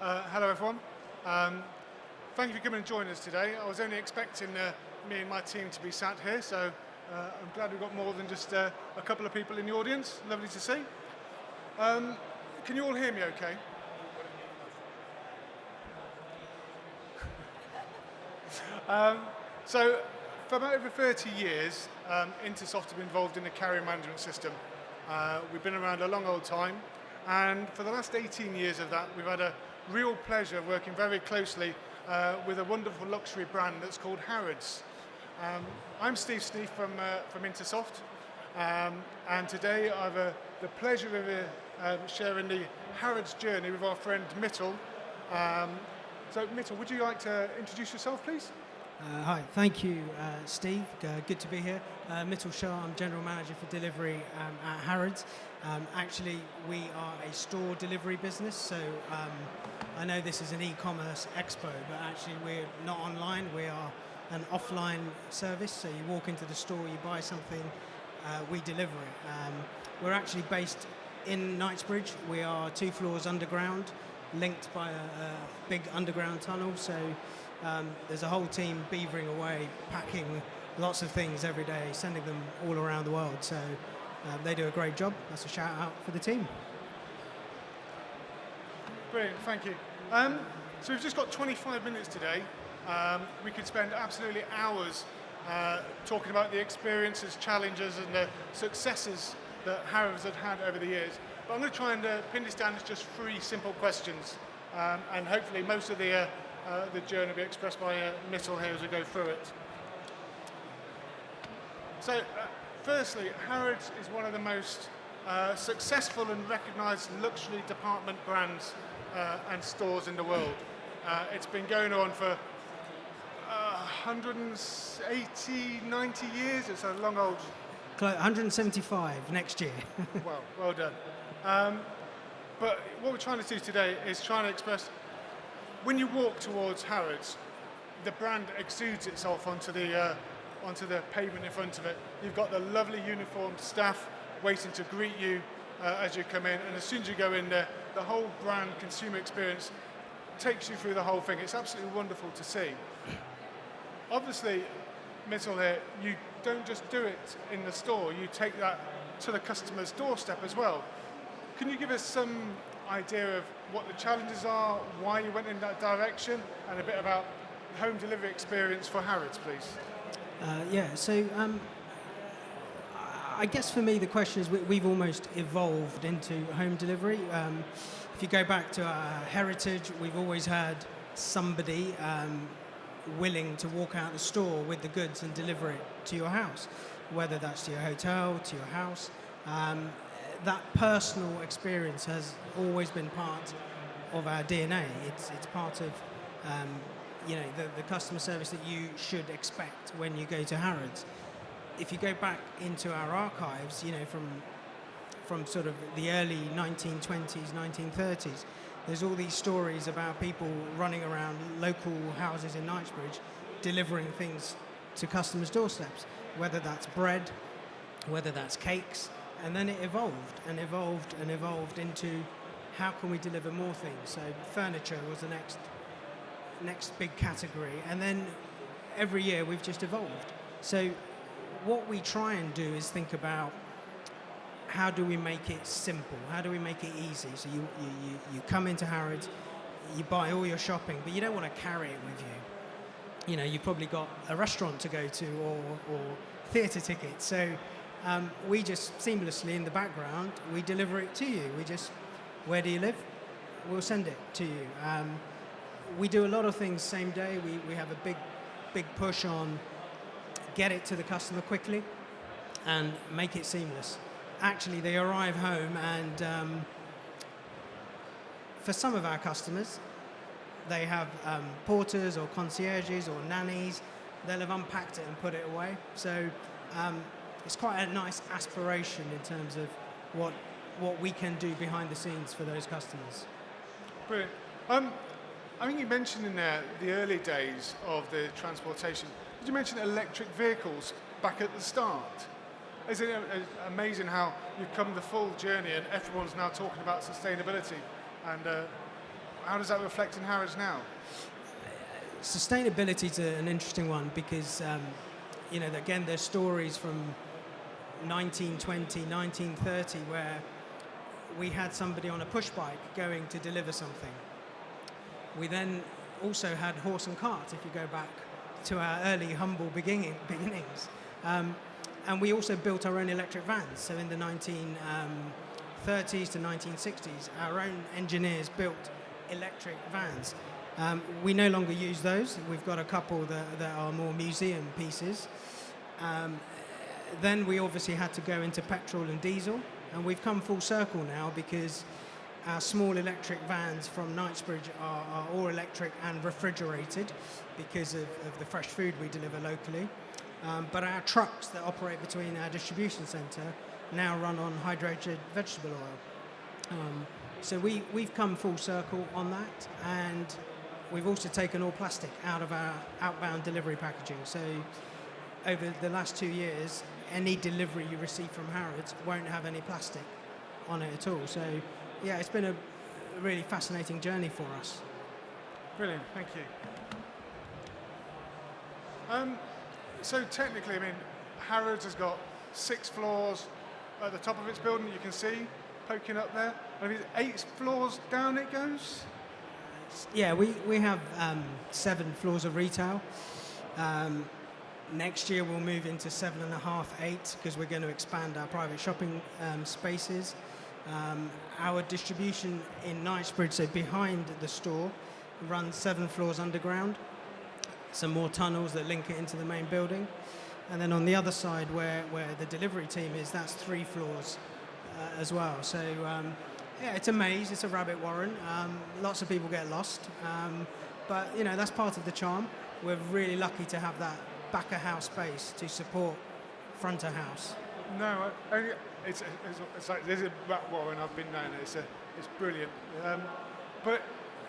Hello everyone. Thank you for coming and joining us today. I was only expecting me and my team to be sat here, so I'm glad we've got more than just a couple of people in the audience. Lovely to see. Can you all hear me okay? So for about over 30 years, Intersoft have been involved in the carrier management system. We've been around a long old time, and for the last 18 years of that, we've had a real pleasure of working very closely with a wonderful luxury brand that's called Harrods. I'm Steve Sneath from Intersoft, and today I have the pleasure of sharing the Harrods journey with our friend Mitul. So Mitul, would you like to introduce yourself, please? Hi, thank you, Steve. Good to be here. Mitul Shah, I'm General Manager for Delivery at Harrods. Actually, we are a store delivery business, so I know this is an e-commerce expo, but actually we're not online, we are an offline service, so you walk into the store, you buy something, we deliver it. We're actually based in Knightsbridge. We are 2 floors underground, linked by a big underground tunnel, so there's a whole team beavering away, packing lots of things every day, sending them all around the world. So they do a great job. That's a shout out for the team. Brilliant, thank you. So we've just got 25 minutes today. We could spend absolutely hours talking about the experiences, challenges, and the successes that Harrods have had over the years. But I'm going to try and pin this down as just 3 simple questions, and hopefully most of the journey will be expressed by Mitul here as we go through it. So, firstly, Harrods is one of the most successful and recognised luxury department brands and stores in the world. It's been going on for 180, 90 years. It's a long old... 175 next year. well done. But what we're trying to do today is trying to express, when you walk towards Harrods, the brand exudes itself onto the pavement in front of it. You've got the lovely uniformed staff waiting to greet you as you come in, and as soon as you go in there, the whole brand consumer experience takes you through the whole thing. It's absolutely wonderful to see. Obviously, Mitul here, you don't just do it in the store, you take that to the customer's doorstep as well. Can you give us some idea of what the challenges are, why you went in that direction, and a bit about home delivery experience for Harrods, please? So I guess for me the question is we've almost evolved into home delivery. If you go back to our heritage, we've always had somebody willing to walk out the store with the goods and deliver it to your house, whether that's to your hotel, to your house. That personal experience has always been part of our DNA. It's part of the customer service that you should expect when you go to Harrods. If you go back into our archives, from sort of the early 1920s, 1930s, there's all these stories about people running around local houses in Knightsbridge delivering things to customers' doorsteps, whether that's bread, whether that's cakes, and then it evolved and evolved and evolved into how can we deliver more things. So furniture was the next big category, and then every year we've just evolved. So what we try and do is think about how do we make it simple? How do we make it easy? So you come into Harrods, you buy all your shopping, but you don't want to carry it with you. You've probably got a restaurant to go to or theatre tickets. So we just seamlessly in the background, we deliver it to you. Where do you live? We'll send it to you. We do a lot of things same day. We have a big push on get it to the customer quickly and make it seamless. Actually, they arrive home and for some of our customers, they have porters or concierges or nannies. They'll have unpacked it and put it away. So it's quite a nice aspiration in terms of what we can do behind the scenes for those customers. Brilliant. I think you mentioned in there the early days of the transportation. Did you mention electric vehicles back at the start? Isn't it amazing how you've come the full journey and everyone's now talking about sustainability? And how does that reflect in Harrods now? Sustainability is an interesting one because, again, there's stories from 1920, 1930 where we had somebody on a push bike going to deliver something. We then also had horse and cart, if you go back to our early humble beginnings. And we also built our own electric vans. So in the 1930s to 1960s, our own engineers built electric vans. We no longer use those. We've got a couple that are more museum pieces. Then we obviously had to go into petrol and diesel, and we've come full circle now because our small electric vans from Knightsbridge are all electric and refrigerated because of the fresh food we deliver locally. But our trucks that operate between our distribution centre now run on hydrated vegetable oil. So we've come full circle on that, and we've also taken all plastic out of our outbound delivery packaging. So over the last 2 years, any delivery you receive from Harrods won't have any plastic on it at all. So yeah, it's been a really fascinating journey for us. Brilliant, thank you. So technically, I mean, Harrods has got 6 floors at the top of its building, you can see, poking up there. I mean, 8 floors down it goes? Yeah, we have 7 floors of retail. Next year we'll move into 7.5, 8, because we're going to expand our private shopping spaces. Our distribution in Knightsbridge, so behind the store, runs 7 floors underground. Some more tunnels that link it into the main building. And then on the other side where the delivery team is, that's 3 floors as well. So yeah, it's a maze, it's a rabbit warren. Lots of people get lost. But that's part of the charm. We're really lucky to have that back of house space to support front of house. No, it's like there's a rat warren I've been known. It's brilliant. But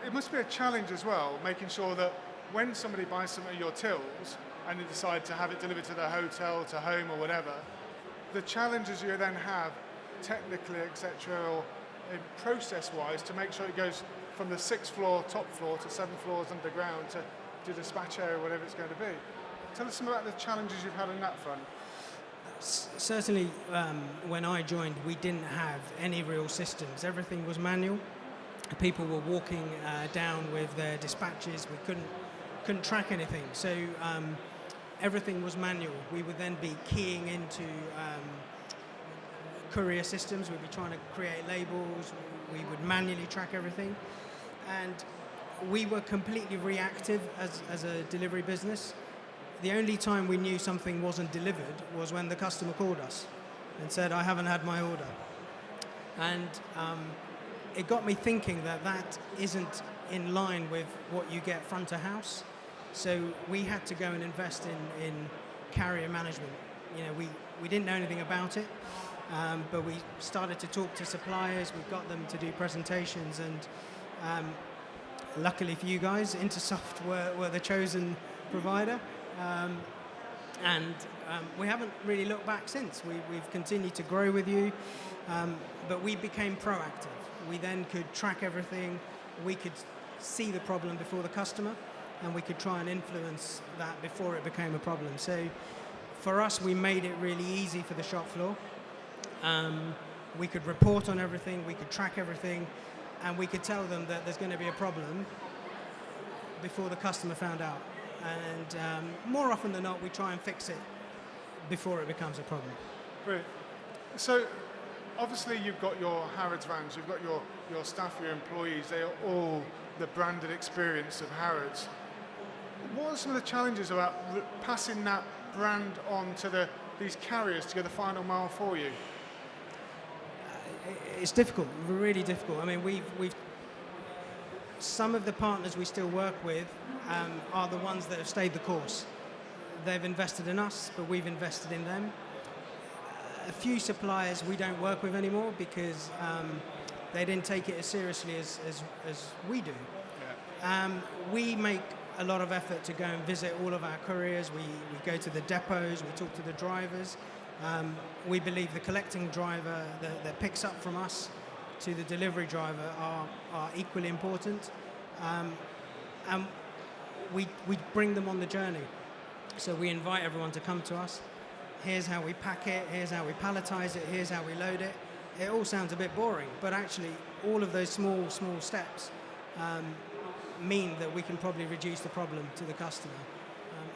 it must be a challenge as well, making sure that when somebody buys some of your tills and they decide to have it delivered to their hotel, to home or whatever, the challenges you then have technically, etc., or process-wise to make sure it goes from the 6th floor, top floor, to 7 floors underground to dispatch area, whatever it's going to be. Tell us some about the challenges you've had on that front. Certainly, when I joined, we didn't have any real systems. Everything was manual. People were walking down with their dispatches. We couldn't track anything. So everything was manual. We would then be keying into courier systems. We'd be trying to create labels. We would manually track everything. And we were completely reactive as a delivery business. The only time we knew something wasn't delivered was when the customer called us and said, I haven't had my order. And it got me thinking that isn't in line with what you get front of house. So we had to go and invest in carrier management. We didn't know anything about it, but we started to talk to suppliers. We got them to do presentations, and luckily for you guys, Intersoft were the chosen provider. And we haven't really looked back since. We've continued to grow with you, but we became proactive. We then could track everything. We could see the problem before the customer, and we could try and influence that before it became a problem. So for us, we made it really easy for the shop floor. We could report on everything, we could track everything, and we could tell them that there's going to be a problem before the customer found out. And more often than not, we try and fix it before it becomes a problem. Brilliant. So obviously you've got your Harrods vans, you've got your staff, your employees, they are all the branded experience of Harrods. What are some of the challenges about passing that brand on to these carriers to go the final mile for you? It's difficult, really difficult. I mean, we've some of the partners we still work with are the ones that have stayed the course. They've invested in us, but we've invested in them. A few suppliers we don't work with anymore because they didn't take it as seriously as we do. Yeah. We make a lot of effort to go and visit all of our couriers. We go to the depots, we talk to the drivers. We believe the collecting driver that picks up from us to the delivery driver are equally important, and we bring them on the journey. So we invite everyone to come to us. Here's how we pack it, here's how we palletize it, here's how we load it. It all sounds a bit boring, but actually all of those small steps mean that we can probably reduce the problem to the customer.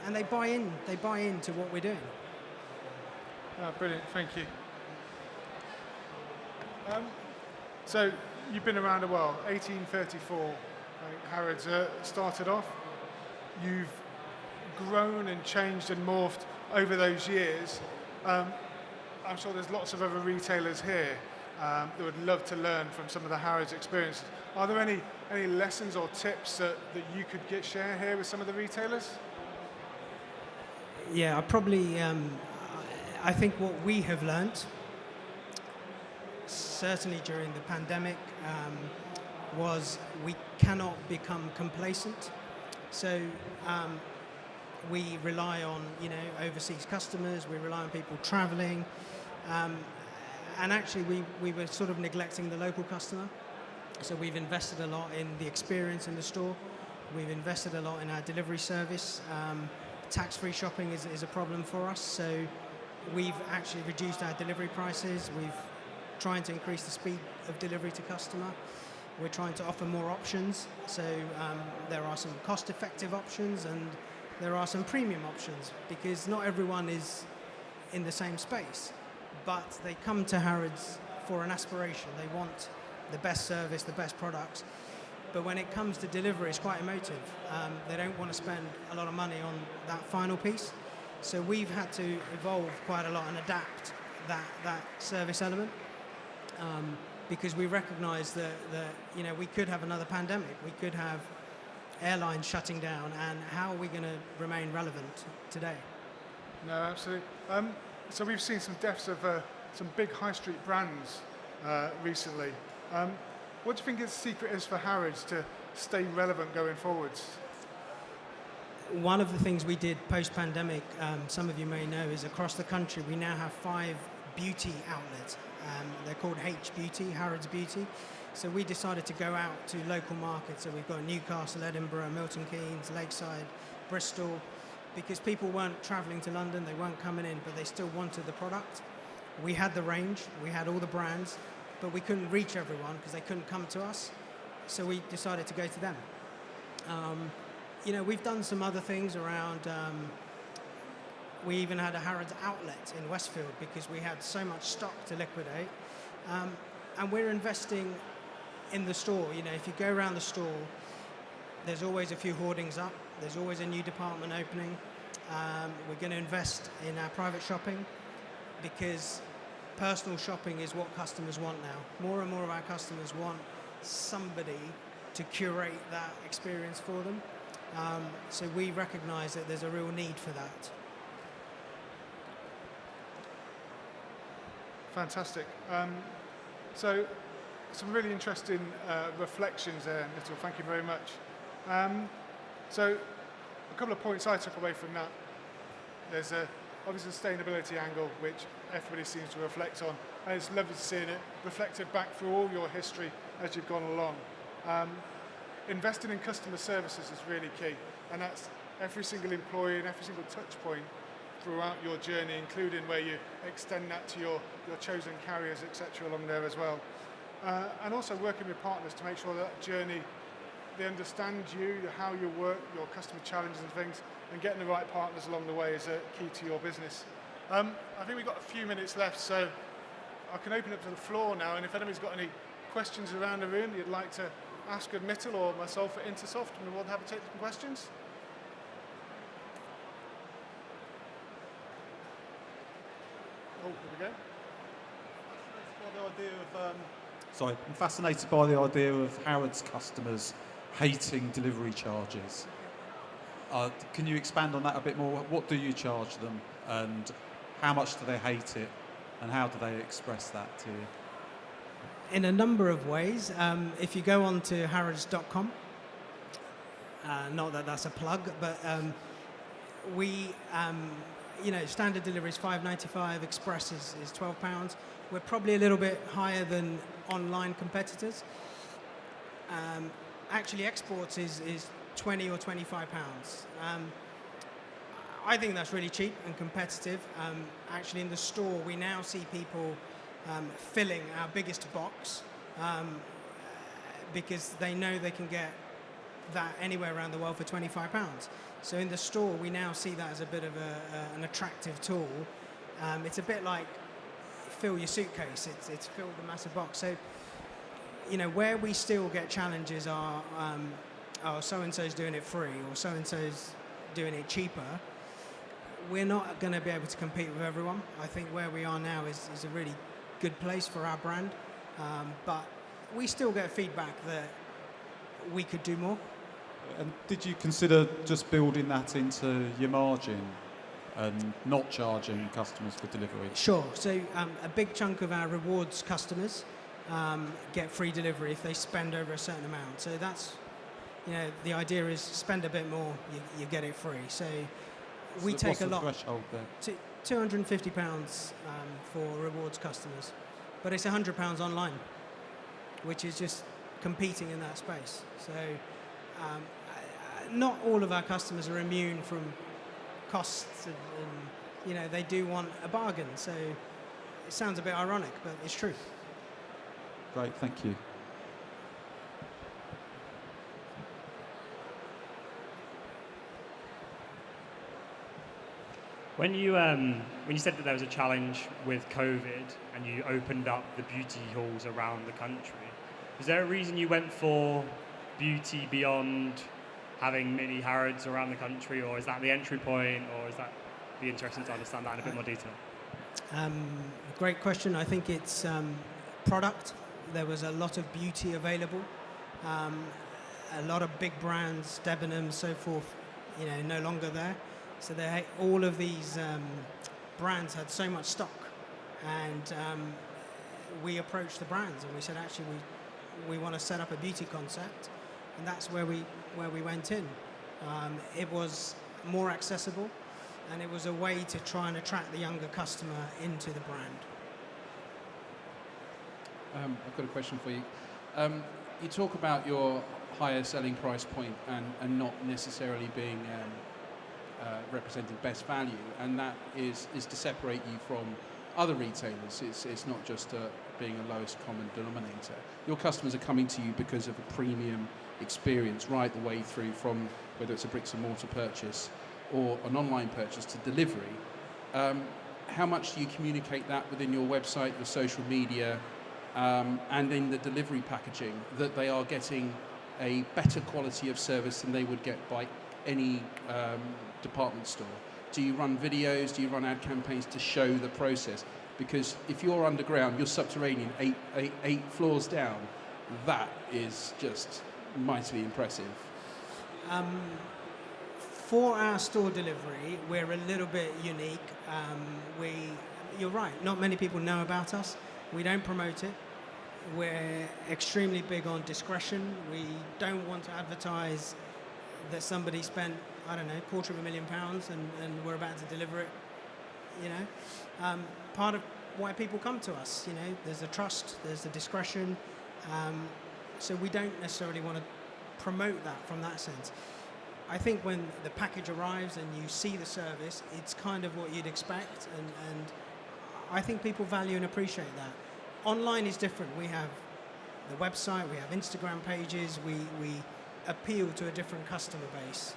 And they buy into what we're doing. Oh, brilliant, thank you. So you've been around a while, 1834, Harrods started off. You've grown and changed and morphed over those years. I'm sure there's lots of other retailers here that would love to learn from some of the Harrods experiences. Are there any lessons or tips that you could share here with some of the retailers? Yeah, I think what we have learnt, certainly during the pandemic, was we cannot become complacent. So we rely on overseas customers, we rely on people traveling, and actually we were sort of neglecting the local customer. So we've invested a lot in the experience in the store, we've invested a lot in our delivery service. Tax-free shopping is a problem for us, so we've actually reduced our delivery prices. We've trying to increase the speed of delivery to customer. We're trying to offer more options, so there are some cost-effective options and there are some premium options, because not everyone is in the same space, but they come to Harrods for an aspiration. They want the best service, the best products. But when it comes to delivery, it's quite emotive. They don't want to spend a lot of money on that final piece. So we've had to evolve quite a lot and adapt that service element, because we recognise that we could have another pandemic. We could have airlines shutting down, and how are we going to remain relevant today? No, absolutely. So we've seen some deaths of some big high street brands recently. What do you think the secret is for Harrods to stay relevant going forwards? One of the things we did post-pandemic, some of you may know, is across the country we now have 5 beauty outlets. They're called H Beauty, Harrods Beauty. So we decided to go out to local markets. So we've got Newcastle, Edinburgh, Milton Keynes, Lakeside, Bristol, because people weren't travelling to London, they weren't coming in, but they still wanted the product. We had the range, we had all the brands, but we couldn't reach everyone because they couldn't come to us. So we decided to go to them. We've done some other things around. We even had a Harrods outlet in Westfield because we had so much stock to liquidate. And we're investing in the store. If you go around the store, there's always a few hoardings up. There's always a new department opening. We're going to invest in our private shopping because personal shopping is what customers want now. More and more of our customers want somebody to curate that experience for them. So we recognise that there's a real need for that. Fantastic. So some really interesting reflections there, Mitul. Thank you very much. So a couple of points I took away from that. There's obviously a sustainability angle, which everybody seems to reflect on. And it's lovely to see it reflected back through all your history as you've gone along. Investing in customer services is really key. And that's every single employee and every single touch point throughout your journey, including where you extend that to your chosen carriers, etc., along there as well. And also working with partners to make sure that journey, they understand you, how you work, your customer challenges and things, and getting the right partners along the way is key to your business. I think we've got a few minutes left, so I can open up to the floor now, and if anybody's got any questions around the room you'd like to ask of Mitul or myself at Intersoft, we're more than happy to take some questions. Oh, here we go. I'm fascinated by the idea of Harrods customers hating delivery charges. Can you expand on that a bit more? What do you charge them, and how much do they hate it, and how do they express that to you? In a number of ways. If you go on to harrods.com, not that that's a plug, but we, standard delivery is £5.95, express is £12. We're probably a little bit higher than online competitors. Actually, exports is 20 or 25 pounds. I think that's really cheap and competitive. Actually, in the store, we now see people filling our biggest box because they know they can get that anywhere around the world for 25 pounds. So in the store, we now see that as a bit of an attractive tool. It's a bit like fill your suitcase. It's fill the massive box. So, you know, where we still get challenges are, oh, so-and-so's doing it free or so-and-so's doing it cheaper. We're not going to be able to compete with everyone. I think where we are now is a really good place for our brand. But we still get feedback that we could do more. And did you consider just building that into your margin and not charging customers for delivery? Sure. So a big chunk of our rewards customers get free delivery if they spend over a certain amount. So that's, you know, the idea is spend a bit more, you get it free. So we take a lot. What's the threshold there? £250 for rewards customers, but it's £100 online, which is just competing in that space. So not all of our customers are immune from costs, and you know, they do want a bargain. So it sounds a bit ironic, but it's true. Great, thank you. When you said that there was a challenge with COVID and you opened up the beauty halls around the country, is there a reason you went for beauty beyond having mini Harrods around the country, or is that the entry point, or is that be interesting to understand that in a bit more detail? Great question. I think it's product. There was a lot of beauty available. A lot of big brands, Debenham, so forth, you know, no longer there. So all of these brands had so much stock, and we approached the brands and we said, actually, we want to set up a beauty concept, and that's where we went in. It was more accessible, and it was a way to try and attract the younger customer into the brand. I've got a question for you. You talk about your higher selling price point and not necessarily being representing best value, and that is to separate you from other retailers. It's not just being a lowest common denominator. Your customers are coming to you because of a premium experience right the way through, from whether it's a bricks and mortar purchase or an online purchase to delivery. How much do you communicate that within your website, your social media, and in the delivery packaging, that they are getting a better quality of service than they would get by any department store? Do you run videos? Do you run ad campaigns to show the process? Because if you're underground, you're subterranean, eight floors down, that is just mightily impressive. For our store delivery, we're a little bit unique. You're right, not many people know about us. We don't promote it. We're extremely big on discretion. We don't want to advertise that somebody spent, I don't know, £250,000 and we're about to deliver it, you know. Part of why people come to us, you know, there's the trust, there's the discretion. So we don't necessarily want to promote that from that sense. I think when the package arrives and you see the service, it's kind of what you'd expect, and I think people value and appreciate that. Online is different. We have the website, we have Instagram pages, we appeal to a different customer base.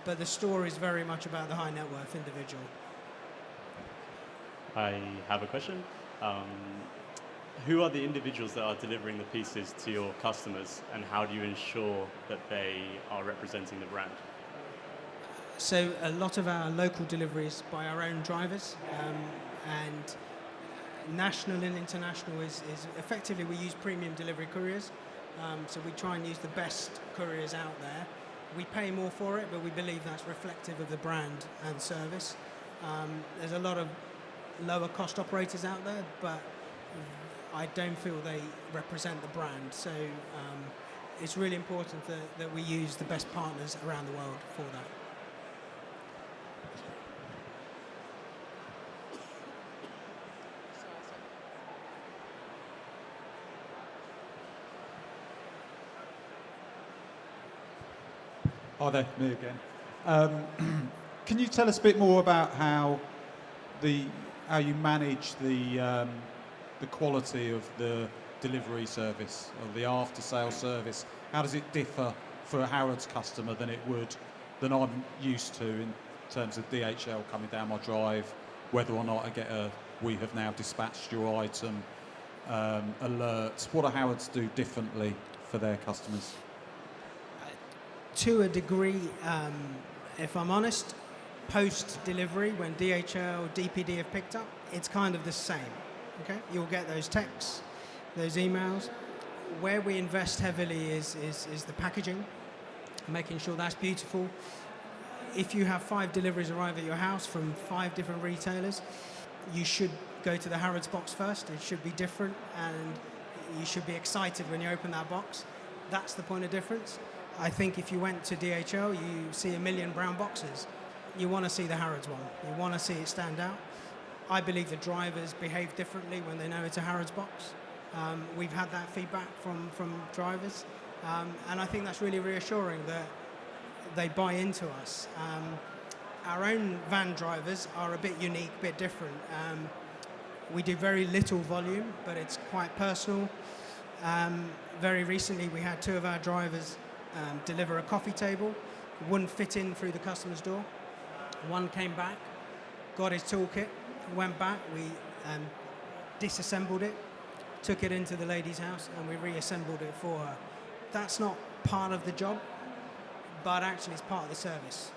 But the store is very much about the high net worth individual. I have a question. Who are the individuals that are delivering the pieces to your customers, and how do you ensure that they are representing the brand? So a lot of our local deliveries by our own drivers, and national and international is effectively, we use premium delivery couriers. So we try and use the best couriers out there. We pay more for it, but we believe that's reflective of the brand and service. There's a lot of lower cost operators out there, but I don't feel they represent the brand. So it's really important that we use the best partners around the world for that. Hi there, me again. Can you tell us a bit more about how you manage the quality of the delivery service, or the after-sale service? How does it differ for a Harrods customer than I'm used to in terms of DHL coming down my drive, whether or not I get "we have now dispatched your item" alert? What do Harrods do differently for their customers? To a degree, if I'm honest, post-delivery, when DHL, DPD have picked up, it's kind of the same. Okay, you'll get those texts, those emails. Where we invest heavily is the packaging, making sure that's beautiful. If you have 5 deliveries arrive at your house from 5 different retailers, you should go to the Harrods box first. It should be different, and you should be excited when you open that box. That's the point of difference. I think if you went to DHL, you see a million brown boxes. You want to see the Harrods one. You want to see it stand out. I believe the drivers behave differently when they know it's a Harrods box. We've had that feedback from drivers, and I think that's really reassuring that they buy into us. Our own van drivers are a bit unique, a bit different. We do very little volume, but it's quite personal. Very recently, we had 2 of our drivers deliver a coffee table. Wouldn't fit in through the customer's door. One came back, got his toolkit, went back, we disassembled it, took it into the lady's house, and we reassembled it for her. That's not part of the job, but actually it's part of the service.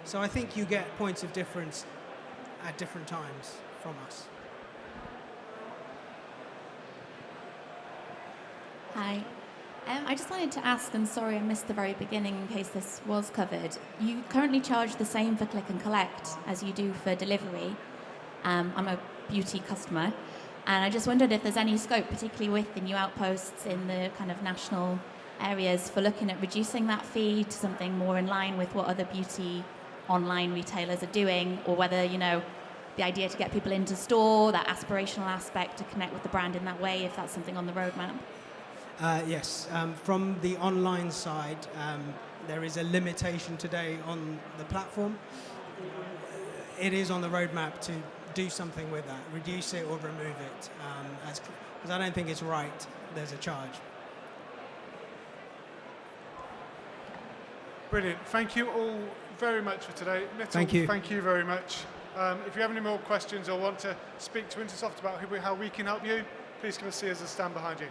So I think you get points of difference at different times from us. Hi. I just wanted to ask, and sorry I missed the very beginning in case this was covered. You currently charge the same for click and collect as you do for delivery. I'm a beauty customer, and I just wondered if there's any scope, particularly with the new outposts in the kind of national areas, for looking at reducing that fee to something more in line with what other beauty online retailers are doing, or whether, the idea to get people into store, that aspirational aspect to connect with the brand in that way, if that's something on the roadmap. Yes, from the online side, there is a limitation today on the platform. It is on the roadmap to do something with that, reduce it or remove it, because I don't think it's right. There's a charge. Brilliant. Thank you all very much for today. Mitul, Thank you. Thank you very much. If you have any more questions or want to speak to Intersoft about how we can help you, please come and see us and stand behind you.